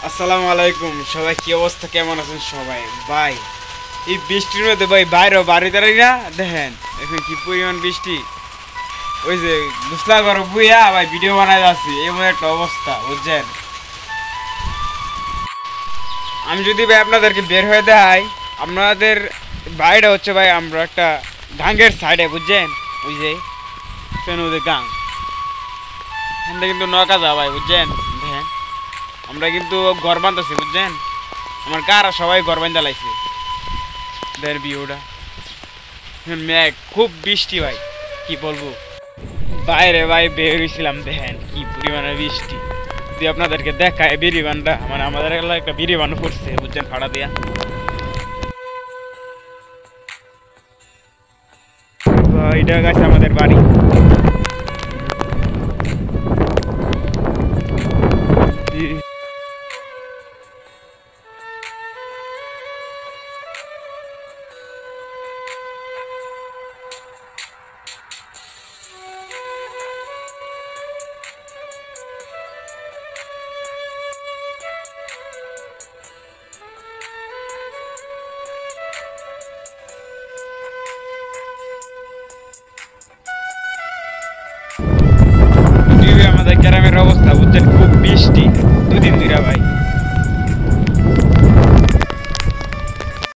আসসালামু আলাইকুম সবাই, কি অবস্থা, কেমন আছেন সবাই? ভাই এই বৃষ্টির মধ্যে ভাই বাইরেও বাড়ি দাঁড়াই না, দেখেন এখন কি পরিমাণ বৃষ্টি। ওই যে গুসলা করো বুইয়া ভাই ভিডিও বানাই যাচ্ছি, এমন একটা অবস্থা বুঝছেন। আমি যদি ভাই আপনাদেরকে বের হয়ে দেখাই, আপনাদের বাড়িটা হচ্ছে ভাই আমরা একটা গাঙ্গের সাইডে বুঝছেন, ওই যে ওদের গাং এখানটা কিন্তু নৌকা যা ভাই বুঝছেন। দেখেন আমরা কিন্তু ঘর বাঁধতেছি বুঝছেন, আমার কারা সবাই ঘর বাঁধা লাগছে। দের ভিউটা মেঘ, খুব বৃষ্টি ভাই, কি বলবো। বাইরে ভাই বের হয়েছিলাম, দেখেন কি পরিমাণে বৃষ্টি। যদি আপনাদেরকে দেখায় বিরিবানটা, মানে আমাদের এলাকায় একটা বিরিবান করছে বুঝছেন, ফাড়া দিয়া। এটা গেছে আমাদের বাড়ি। আমাদের গ্রামের অবস্থা বুঝছেন, খুব বৃষ্টি দুদিন ধরে ভাই।